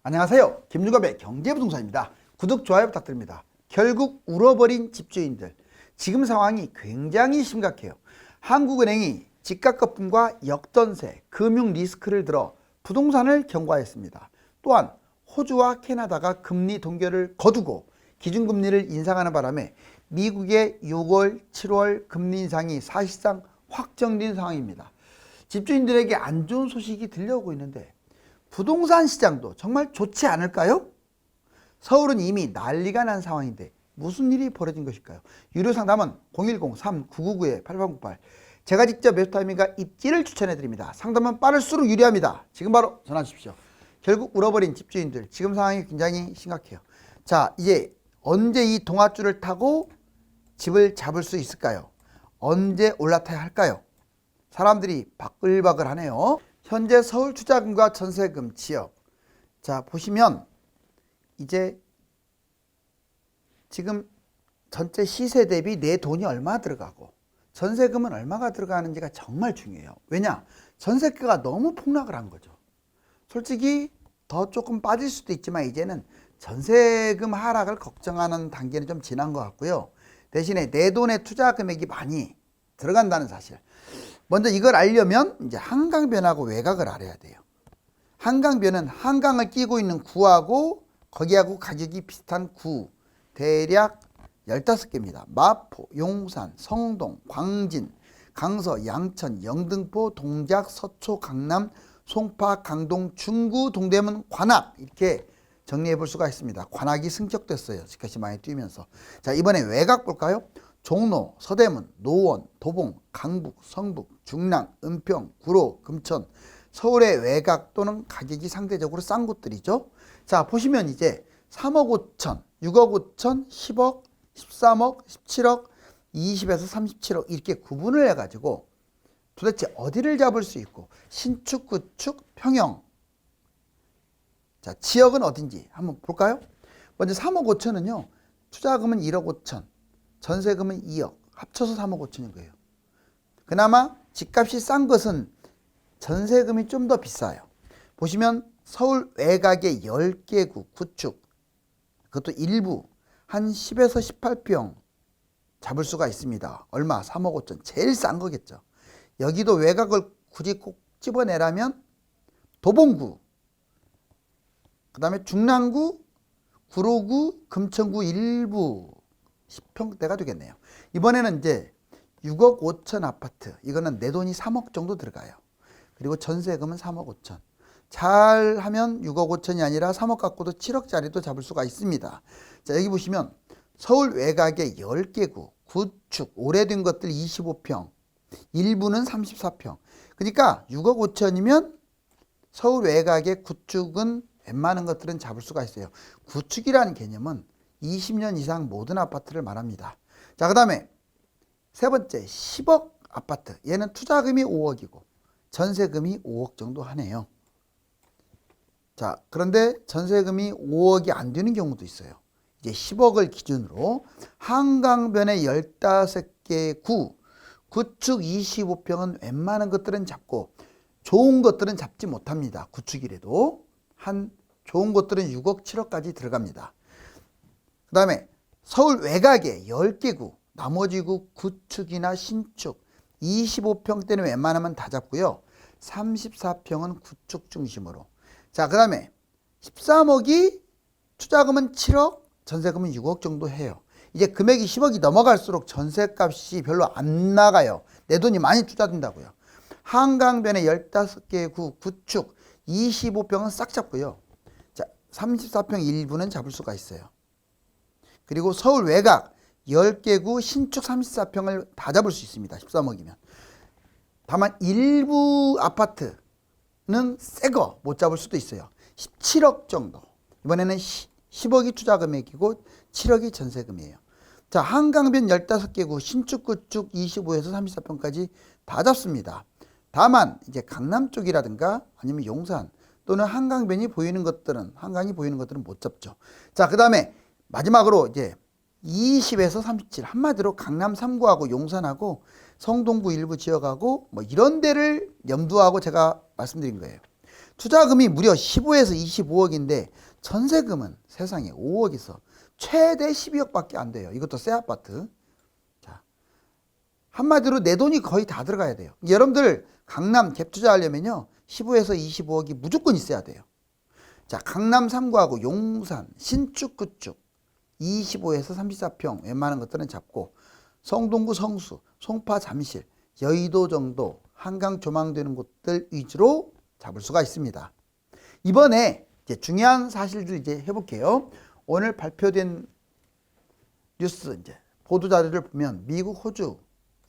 안녕하세요. 김유갑의 경제부동산입니다. 구독, 좋아요 부탁드립니다. 결국 울어버린 집주인들. 지금 상황이 굉장히 심각해요. 한국은행이 집값 거품과 역전세, 금융 리스크를 들어 부동산을 경고하였습니다. 또한 호주와 캐나다가 금리 동결을 거두고 기준금리를 인상하는 바람에 미국의 6월, 7월 금리 인상이 사실상 확정된 상황입니다. 집주인들에게 안 좋은 소식이 들려오고 있는데 부동산 시장도 정말 좋지 않을까요? 서울은 이미 난리가 난 상황인데 무슨 일이 벌어진 것일까요? 유료 상담은 010-3999-8808. 제가 직접 매수타이밍과 입지를 추천해 드립니다. 상담은 빠를수록 유리합니다. 지금 바로 전화 주십시오. 결국 울어버린 집주인들, 지금 상황이 굉장히 심각해요. 자, 이제 언제 이 동아줄을 타고 집을 잡을 수 있을까요? 언제 올라타야 할까요? 사람들이 바글바글하네요. 현재 서울 투자금과 전세금 지역. 자, 보시면 이제 지금 전체 시세 대비 내 돈이 얼마 들어가고 전세금은 얼마가 들어가는지가 정말 중요해요. 왜냐? 전세가가 너무 폭락을 한 거죠. 솔직히 더 조금 빠질 수도 있지만 이제는 전세금 하락을 걱정하는 단계는 좀 지난 것 같고요. 대신에 내 돈의 투자 금액이 많이 들어간다는 사실. 먼저 이걸 알려면 이제 한강변하고 외곽을 알아야 돼요. 한강변은 한강을 끼고 있는 구하고 거기하고 가격이 비슷한 구 대략 15개입니다. 마포, 용산, 성동, 광진, 강서, 양천, 영등포, 동작, 서초, 강남, 송파, 강동, 중구, 동대문, 관악 이렇게 정리해 볼 수가 있습니다. 관악이 승격됐어요. 집값이 많이 뛰면서. 자, 이번에 외곽 볼까요? 종로, 서대문, 노원, 도봉, 강북, 성북, 중랑, 은평, 구로, 금천, 서울의 외곽 또는 가격이 상대적으로 싼 곳들이죠. 자, 보시면 이제 3억 5천, 6억 5천, 10억, 13억, 17억, 20에서 37억 이렇게 구분을 해가지고 도대체 어디를 잡을 수 있고 신축, 구축, 평형. 자, 지역은 어딘지 한번 볼까요? 먼저 3억 5천은요. 투자금은 1억 5천. 전세금은 2억, 합쳐서 3억 5천인 거예요. 그나마 집값이 싼 것은 전세금이 좀 더 비싸요. 보시면 서울 외곽의 10개 구, 구축, 그것도 일부 한 10에서 18평 잡을 수가 있습니다. 얼마? 3억 5천. 제일 싼 거겠죠. 여기도 외곽을 굳이 꼭 집어내라면 도봉구, 그 다음에 중랑구, 구로구, 금천구 일부 10평대가 되겠네요. 이번에는 이제 6억 5천 아파트. 이거는 내 돈이 3억 정도 들어가요. 그리고 전세금은 3억 5천. 잘하면 6억 5천이 아니라 3억 갖고도 7억짜리도 잡을 수가 있습니다. 자, 여기 보시면 서울 외곽의 10개 구, 구축, 오래된 것들 25평, 일부는 34평. 그러니까 6억 5천이면 서울 외곽의 구축은 웬만한 것들은 잡을 수가 있어요. 구축이라는 개념은 20년 이상 모든 아파트를 말합니다. 자, 그 다음에 세 번째 10억 아파트. 얘는 투자금이 5억이고 전세금이 5억 정도 하네요. 자, 그런데 전세금이 5억이 안 되는 경우도 있어요. 이제 10억을 기준으로 한강변의 15개 구, 구축 25평은 웬만한 것들은 잡고 좋은 것들은 잡지 못합니다. 구축이라도 한 좋은 것들은 6억 7억까지 들어갑니다. 그 다음에 서울 외곽에 10개 구, 나머지 구 구축이나 신축 25평대는 웬만하면 다 잡고요. 34평은 구축 중심으로. 자, 그 다음에 13억이 투자금은 7억, 전세금은 6억 정도 해요. 이제 금액이 10억이 넘어갈수록 전세값이 별로 안 나가요. 내 돈이 많이 투자된다고요. 한강변에 15개 구, 구축 25평은 싹 잡고요. 자, 34평 일부는 잡을 수가 있어요. 그리고 서울 외곽 10개 구 신축 34평을 다 잡을 수 있습니다. 13억이면. 다만 일부 아파트는 새 거 못 잡을 수도 있어요. 17억 정도. 이번에는 10억이 투자 금액이고 7억이 전세금이에요. 자, 한강변 15개 구 신축 구축 25에서 34평까지 다 잡습니다. 다만 이제 강남 쪽이라든가 아니면 용산 또는 한강변이 보이는 것들은 한강이 보이는 것들은 못 잡죠. 자, 그다음에 마지막으로 이제 20에서 37 한마디로 강남 3구하고 용산하고 성동구 일부 지역하고 뭐 이런 데를 염두하고 제가 말씀드린 거예요. 투자금이 무려 15에서 25억인데 전세금은 세상에 5억에서 최대 12억밖에 안 돼요. 이것도 새 아파트. 자, 한마디로 내 돈이 거의 다 들어가야 돼요. 여러분들 강남 갭 투자하려면요 15에서 25억이 무조건 있어야 돼요. 자, 강남 3구하고 용산, 신축, 구축 25에서 34평 웬만한 것들은 잡고 성동구 성수, 송파 잠실, 여의도 정도 한강 조망되는 곳들 위주로 잡을 수가 있습니다. 이번에 이제 중요한 사실들 이제 해볼게요. 오늘 발표된 뉴스 이제 보도 자료를 보면 미국, 호주,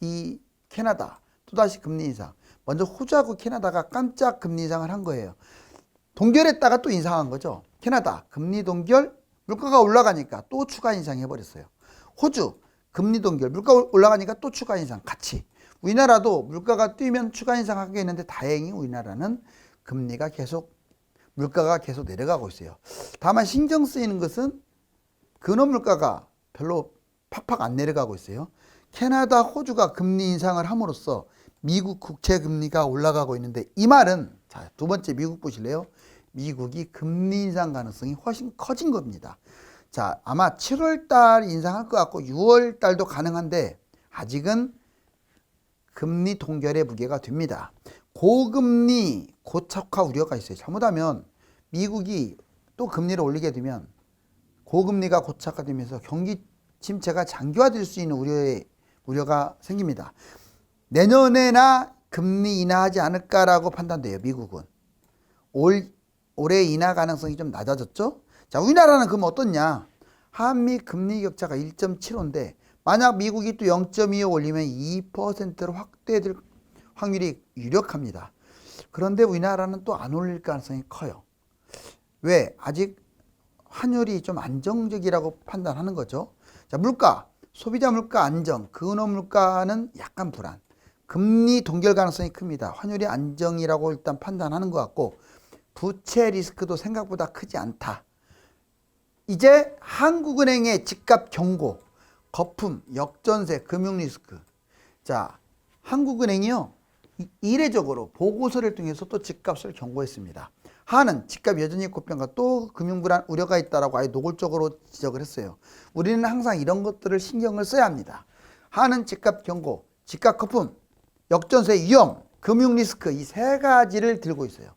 이 캐나다 또다시 금리 인상. 먼저 호주하고 캐나다가 깜짝 금리 인상을 한 거예요. 동결했다가 또 인상한 거죠. 캐나다 금리 동결, 물가가 올라가니까 또 추가 인상해 버렸어요. 호주 금리 동결, 물가 올라가니까 또 추가 인상 같이. 우리나라도 물가가 뛰면 추가 인상하겠는데 다행히 우리나라는 물가가 계속 내려가고 있어요. 다만 신경 쓰이는 것은 근원 물가가 별로 팍팍 안 내려가고 있어요. 캐나다, 호주가 금리 인상을 함으로써 미국 국채 금리가 올라가고 있는데 이 말은 자, 두 번째 미국 보실래요? 미국이 금리 인상 가능성이 훨씬 커진 겁니다. 자, 아마 7월 달 인상할 것 같고 6월 달도 가능한데 아직은 금리 동결의 무게가 됩니다. 고금리 고착화 우려가 있어요. 잘못하면 미국이 또 금리를 올리게 되면 고금리가 고착화되면서 경기 침체가 장기화될 수 있는 우려가 생깁니다. 내년에나 금리 인하하지 않을까라고 판단돼요. 미국은. 올해 인하 가능성이 좀 낮아졌죠. 자, 우리나라는 그럼 어떻냐. 한미 금리 격차가 1.75인데 만약 미국이 또 0.25 올리면 2%로 확대될 확률이 유력합니다. 그런데 우리나라는 또 안 올릴 가능성이 커요. 왜? 아직 환율이 좀 안정적이라고 판단하는 거죠. 자, 물가, 소비자 물가 안정, 근원 물가는 약간 불안. 금리 동결 가능성이 큽니다. 환율이 안정이라고 일단 판단하는 것 같고 부채 리스크도 생각보다 크지 않다. 이제 한국은행의 집값 경고, 거품, 역전세, 금융 리스크. 자, 한국은행이요 이례적으로 보고서를 통해서 또 집값을 경고했습니다. 하는 집값 여전히 고평가 또 금융불안 우려가 있다라고 아예 노골적으로 지적을 했어요. 우리는 항상 이런 것들을 신경을 써야 합니다. 하는 집값 경고, 집값 거품, 역전세 위험, 금융 리스크 이 세 가지를 들고 있어요.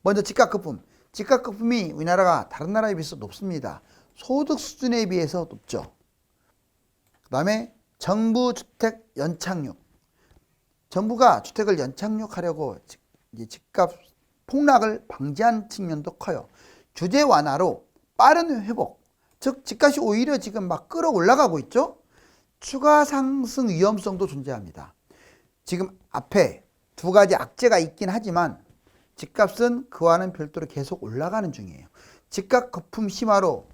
먼저 집값 거품. 집값 거품이 우리나라가 다른 나라에 비해서 높습니다. 소득 수준에 비해서 높죠. 그 다음에 정부 주택 연착륙. 정부가 주택을 연착륙하려고 이제 집값 폭락을 방지한 측면도 커요. 규제 완화로 빠른 회복, 즉 집값이 오히려 지금 막 끌어올라가고 있죠. 추가 상승 위험성도 존재합니다. 지금 앞에 두 가지 악재가 있긴 하지만 집값은 그와는 별도로 계속 올라가는 중이에요. 집값 거품 심화로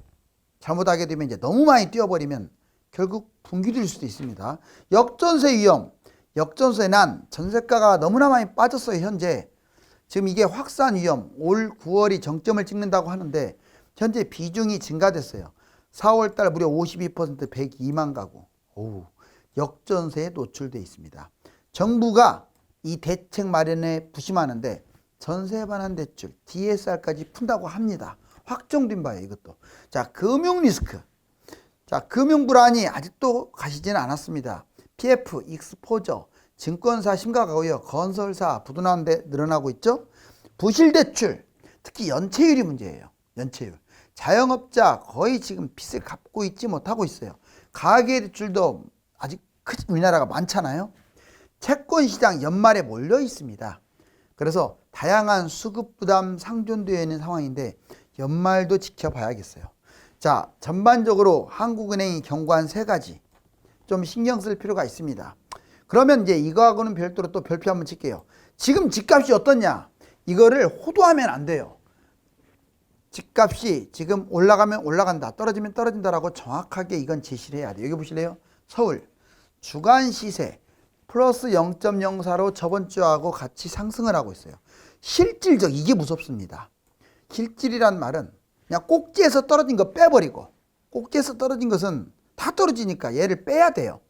잘못하게 되면 이제 너무 많이 뛰어버리면 결국 붕괴될 수도 있습니다. 역전세 위험, 역전세 난 전세가가 너무나 많이 빠졌어요. 현재 지금 이게 확산 위험, 올 9월이 정점을 찍는다고 하는데 현재 비중이 증가됐어요. 4월 달 무려 52% 102만 가구. 역전세에 노출되어 있습니다. 정부가 이 대책 마련에 부심하는데 전세 반환 대출, DSR까지 푼다고 합니다. 확정된 바예요, 이것도. 자, 금융 리스크. 자, 금융 불안이 아직도 가시지는 않았습니다. PF, 익스포저, 증권사 심각하고요. 건설사, 부도난 데 늘어나고 있죠. 부실 대출, 특히 연체율이 문제예요. 연체율. 자영업자 거의 지금 빚을 갚고 있지 못하고 있어요. 가계 대출도 아직 우리나라가 많잖아요. 채권 시장 연말에 몰려 있습니다. 그래서 다양한 수급 부담 상존되어 있는 상황인데 연말도 지켜봐야겠어요. 자, 전반적으로 한국은행이 경고한 세 가지 좀 신경 쓸 필요가 있습니다. 그러면 이제 이거하고는 별도로 또 별표 한번 칠게요. 지금 집값이 어떻냐? 이거를 호도하면 안 돼요. 집값이 지금 올라가면 올라간다, 떨어지면 떨어진다라고 정확하게 이건 제시를 해야 돼요. 여기 보실래요? 서울 주간 시세 플러스 0.04로 저번 주하고 같이 상승을 하고 있어요. 실질적, 이게 무섭습니다. 실질이란 말은 그냥 꼭지에서 떨어진 거 빼버리고, 꼭지에서 떨어진 것은 다 떨어지니까 얘를 빼야 돼요.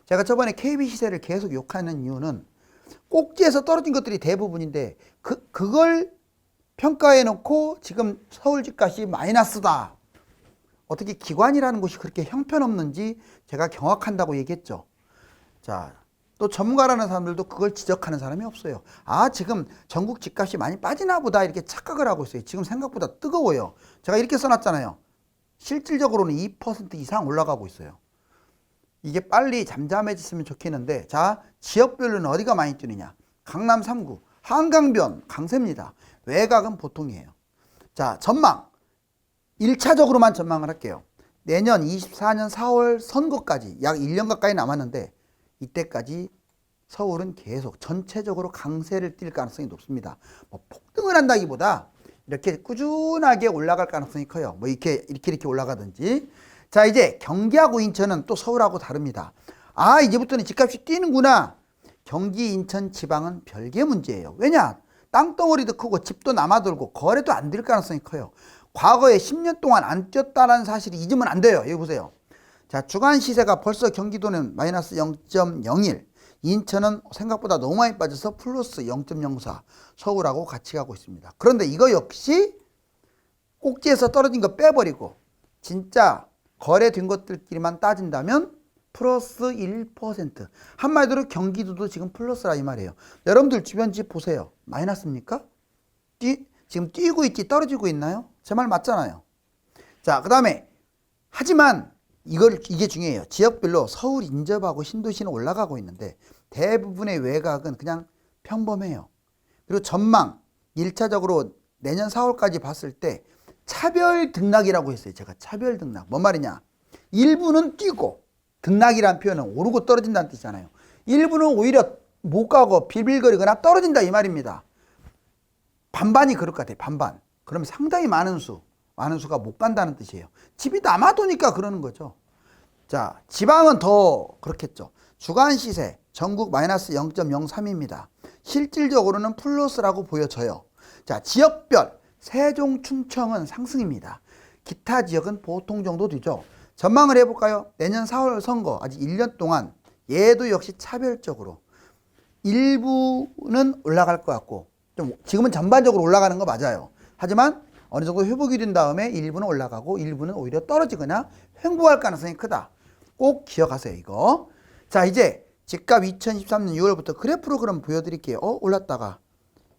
제가 저번에 KB 시세를 계속 욕하는 이유는 꼭지에서 떨어진 것들이 대부분인데 그걸 평가해 놓고 지금 서울 집값이 마이너스다. 어떻게 기관이라는 곳이 그렇게 형편없는지 제가 경악한다고 얘기했죠. 자, 또 전문가라는 사람들도 그걸 지적하는 사람이 없어요. 아, 지금 전국 집값이 많이 빠지나 보다 이렇게 착각을 하고 있어요. 지금 생각보다 뜨거워요. 제가 이렇게 써놨잖아요. 실질적으로는 2% 이상 올라가고 있어요. 이게 빨리 잠잠해졌으면 좋겠는데, 자, 지역별로는 어디가 많이 뛰느냐. 강남 3구, 한강변 강세입니다. 외곽은 보통이에요. 자, 전망. 1차적으로만 전망을 할게요. 내년 24년 4월 선거까지 약 1년 가까이 남았는데 이때까지 서울은 계속 전체적으로 강세를 띌 가능성이 높습니다. 뭐 폭등을 한다기보다 이렇게 꾸준하게 올라갈 가능성이 커요. 뭐 이렇게 올라가든지. 자, 이제 경기하고 인천은 또 서울하고 다릅니다. 아, 이제부터는 집값이 뛰는구나. 경기, 인천, 지방은 별개 문제예요. 왜냐? 땅덩어리도 크고 집도 남아돌고 거래도 안 될 가능성이 커요. 과거에 10년 동안 안 뛰었다는 사실이 잊으면 안 돼요. 여기 보세요. 자, 주간 시세가 벌써 경기도는 마이너스 0.01, 인천은 생각보다 너무 많이 빠져서 플러스 0.04, 서울하고 같이 가고 있습니다. 그런데 이거 역시 꼭지에서 떨어진 거 빼버리고 진짜 거래된 것들끼리만 따진다면 플러스 1%. 한마디로 경기도도 지금 플러스라 이 말이에요. 여러분들 주변 집 보세요. 마이너스입니까? 지금 뛰고 있지 떨어지고 있나요? 제 말 맞잖아요. 자, 그 다음에 하지만 이게 중요해요. 지역별로 서울 인접하고 신도시는 올라가고 있는데 대부분의 외곽은 그냥 평범해요. 그리고 전망 1차적으로 내년 4월까지 봤을 때 차별 등락이라고 했어요. 제가 차별 등락. 뭔 말이냐? 일부는 뛰고 등락이라는 표현은 오르고 떨어진다는 뜻이잖아요. 일부는 오히려 못 가고 빌빌거리거나 떨어진다 이 말입니다. 반반이 그럴 것 같아요. 반반. 그러면 상당히 많은 수가 못 간다는 뜻이에요. 집이 남아도니까 그러는 거죠. 자, 지방은 더 그렇겠죠. 주간 시세 전국 마이너스 0.03입니다. 실질적으로는 플러스라고 보여져요. 자, 지역별 세종, 충청은 상승입니다. 기타 지역은 보통 정도 되죠. 전망을 해볼까요? 내년 4월 선거 아직 1년 동안 얘도 역시 차별적으로 일부는 올라갈 것 같고 지금은 전반적으로 올라가는 거 맞아요. 하지만 어느 정도 회복이 된 다음에 일부는 올라가고 일부는 오히려 떨어지거나 횡보할 가능성이 크다. 꼭 기억하세요, 이거. 자, 이제 집값 2013년 6월부터 그래프로 그럼 보여드릴게요. 올랐다가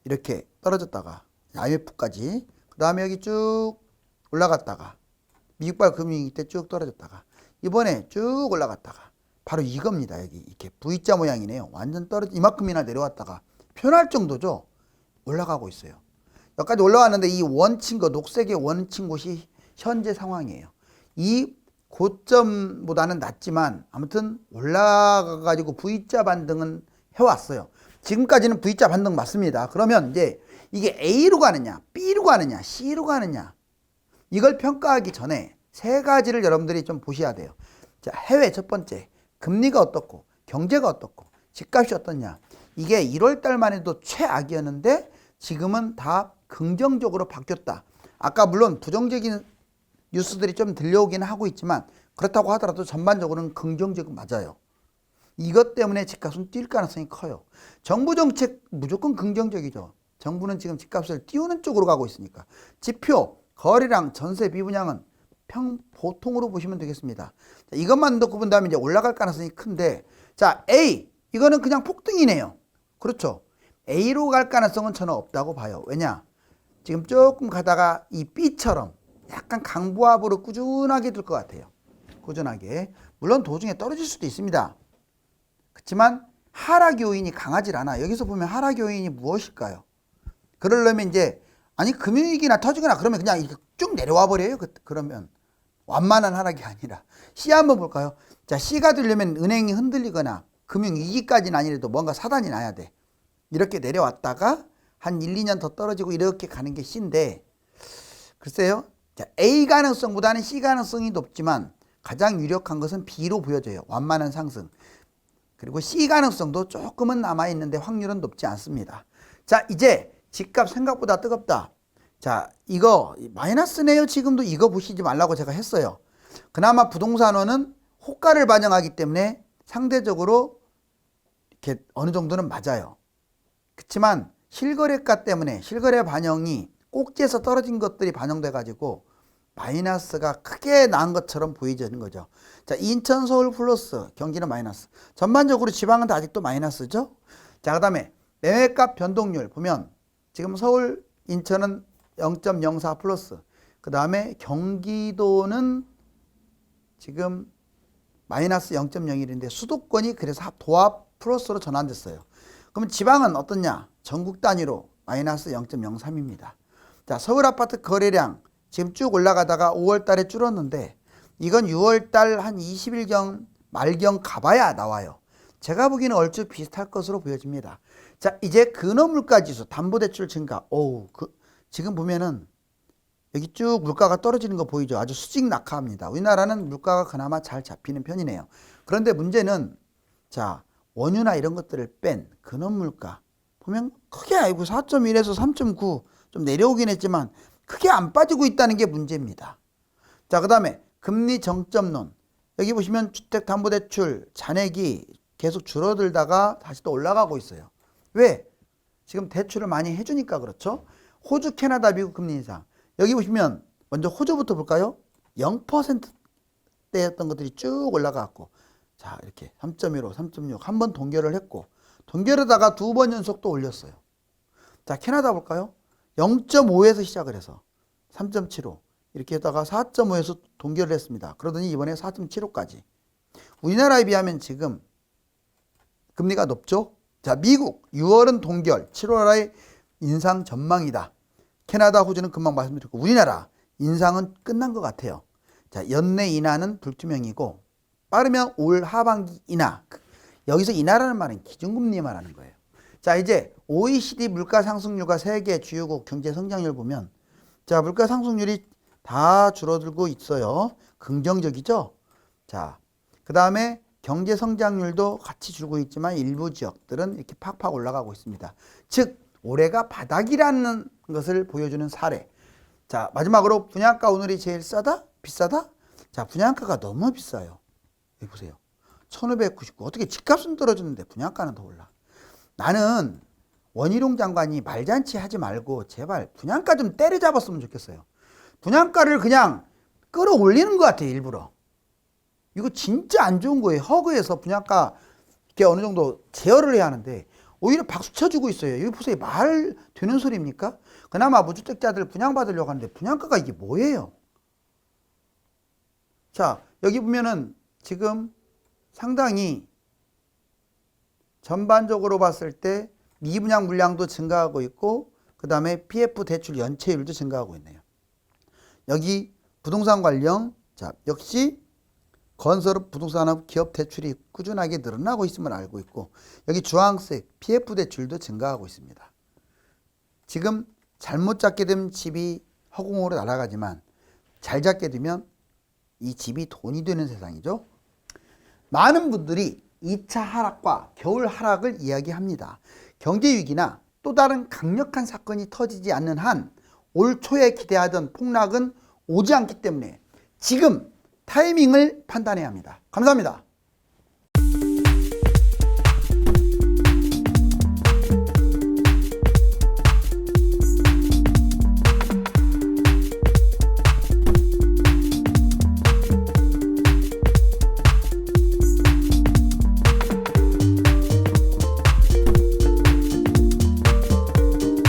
이렇게 떨어졌다가 IMF까지 그 다음에 여기 쭉 올라갔다가 미국발 금융위기 때 쭉 떨어졌다가 이번에 쭉 올라갔다가 바로 이겁니다. 여기 이렇게 V자 모양이네요. 완전 이만큼이나 내려왔다가 편할 정도죠. 올라가고 있어요. 여기까지 올라왔는데 이 원친 거 녹색의 원친 곳이 현재 상황이에요. 이 고점보다는 낮지만 아무튼 올라가가지고 V자 반등은 해왔어요. 지금까지는 V자 반등 맞습니다. 그러면 이제 이게 A로 가느냐, B로 가느냐, C로 가느냐 이걸 평가하기 전에 세 가지를 여러분들이 좀 보셔야 돼요. 자, 해외 첫 번째, 금리가 어떻고 경제가 어떻고 집값이 어떻냐. 이게 1월 달만 해도 최악이었는데 지금은 다 긍정적으로 바뀌었다. 아까 물론 부정적인 뉴스들이 좀 들려오긴 하고 있지만 그렇다고 하더라도 전반적으로는 긍정적은 맞아요. 이것 때문에 집값은 뛸 가능성이 커요. 정부 정책 무조건 긍정적이죠. 정부는 지금 집값을 띄우는 쪽으로 가고 있으니까. 지표, 거래량, 전세 비분양은 보통으로 보시면 되겠습니다. 자, 이것만 넣고 본다면 이제 올라갈 가능성이 큰데, 자, A 이거는 그냥 폭등이네요. 그렇죠. A로 갈 가능성은 저는 없다고 봐요. 왜냐? 지금 조금 가다가 이 B처럼 약간 강보합으로 꾸준하게 될 것 같아요. 꾸준하게. 물론 도중에 떨어질 수도 있습니다. 그렇지만 하락 요인이 강하질 않아. 여기서 보면 하락 요인이 무엇일까요? 그러려면 이제 아니 금융위기나 터지거나 그러면 그냥 이렇게 쭉 내려와 버려요. 그러면 완만한 하락이 아니라 C 한번 볼까요? 자, C가 되려면 은행이 흔들리거나 금융위기까지는 아니라도 뭔가 사단이 나야 돼. 이렇게 내려왔다가 한 1, 2년 더 떨어지고 이렇게 가는 게 C인데 글쎄요. 자, A 가능성보다는 C 가능성이 높지만 가장 유력한 것은 B로 보여져요. 완만한 상승. 그리고 C 가능성도 조금은 남아있는데 확률은 높지 않습니다. 자, 이제 집값 생각보다 뜨겁다. 자, 이거 마이너스네요. 지금도 이거 보시지 말라고 제가 했어요. 그나마 부동산원은 호가를 반영하기 때문에 상대적으로 이렇게 어느 정도는 맞아요. 그렇지만 실거래가 때문에 실거래 반영이 꼭지에서 떨어진 것들이 반영돼 가지고 마이너스가 크게 난 것처럼 보이지는 거죠. 자, 인천, 서울 플러스, 경기는 마이너스. 전반적으로 지방은 다 아직도 마이너스죠. 자, 그 다음에 매매값 변동률 보면 지금 서울, 인천은 0.04 플러스. 그 다음에 경기도는 지금 마이너스 0.01인데 수도권이 그래서 도합 플러스로 전환됐어요. 그러면 지방은 어떻냐? 전국 단위로 마이너스 0.03입니다. 자, 서울 아파트 거래량 지금 쭉 올라가다가 5월 달에 줄었는데 이건 6월 달 한 20일경 말경 가봐야 나와요. 제가 보기에는 얼추 비슷할 것으로 보여집니다. 자, 이제 근원물가지수 담보대출 증가. 지금 보면은 여기 쭉 물가가 떨어지는 거 보이죠? 아주 수직 낙하합니다. 우리나라는 물가가 그나마 잘 잡히는 편이네요. 그런데 문제는 자, 원유나 이런 것들을 뺀 근원물가 보면 크게 아니고 4.1에서 3.9 좀 내려오긴 했지만 크게 안 빠지고 있다는 게 문제입니다. 자, 그 다음에 금리 정점론. 여기 보시면 주택담보대출 잔액이 계속 줄어들다가 다시 또 올라가고 있어요. 왜? 지금 대출을 많이 해주니까 그렇죠. 호주, 캐나다, 미국 금리 인상. 여기 보시면 먼저 호주부터 볼까요? 0%대였던 것들이 쭉 올라가고 자, 이렇게 3.15, 3.6 한 번 동결을 했고 동결하다가 두 번 연속 또 올렸어요. 자, 캐나다 볼까요? 0.5에서 시작을 해서 3.75 이렇게 했다가 4.5에서 동결을 했습니다. 그러더니 이번에 4.75까지. 우리나라에 비하면 지금 금리가 높죠? 자, 미국 6월은 동결, 7월에 인상 전망이다. 캐나다, 호주는 금방 말씀드렸고 우리나라 인상은 끝난 것 같아요. 자, 연내 인하는 불투명이고 빠르면 올 하반기 인하. 여기서 인하라는 말은 기준금리 말하는 거예요. 자, 이제 OECD 물가 상승률과 세계 주요국 경제 성장률 보면 자, 물가 상승률이 다 줄어들고 있어요. 긍정적이죠? 자, 그 다음에 경제 성장률도 같이 줄고 있지만 일부 지역들은 이렇게 팍팍 올라가고 있습니다. 즉, 올해가 바닥이라는 것을 보여주는 사례. 자, 마지막으로 분양가 오늘이 제일 싸다? 비싸다? 자, 분양가가 너무 비싸요. 여기 보세요. 1599. 어떻게 집값은 떨어졌는데 분양가는 더 올라. 나는 원희룡 장관이 말잔치 하지 말고 제발 분양가 좀 때려잡았으면 좋겠어요. 분양가를 그냥 끌어올리는 것 같아요, 일부러. 이거 진짜 안 좋은 거예요. 허그에서 분양가 이렇게 어느 정도 제어를 해야 하는데 오히려 박수 쳐주고 있어요. 여기 보세요. 말 되는 소리입니까? 그나마 무주택자들 분양받으려고 하는데 분양가가 이게 뭐예요? 자, 여기 보면은 지금 상당히 전반적으로 봤을 때 미분양 물량도 증가하고 있고 그 다음에 PF 대출 연체율도 증가하고 있네요. 여기 부동산 관련 자, 역시 건설업 부동산업 기업 대출이 꾸준하게 늘어나고 있음을 알고 있고 여기 주황색 PF 대출도 증가하고 있습니다. 지금 잘못 잡게 되면 집이 허공으로 날아가지만 잘 잡게 되면 이 집이 돈이 되는 세상이죠. 많은 분들이 2차 하락과 겨울 하락을 이야기합니다. 경제 위기나 또 다른 강력한 사건이 터지지 않는 한 올 초에 기대하던 폭락은 오지 않기 때문에 지금 타이밍을 판단해야 합니다. 감사합니다.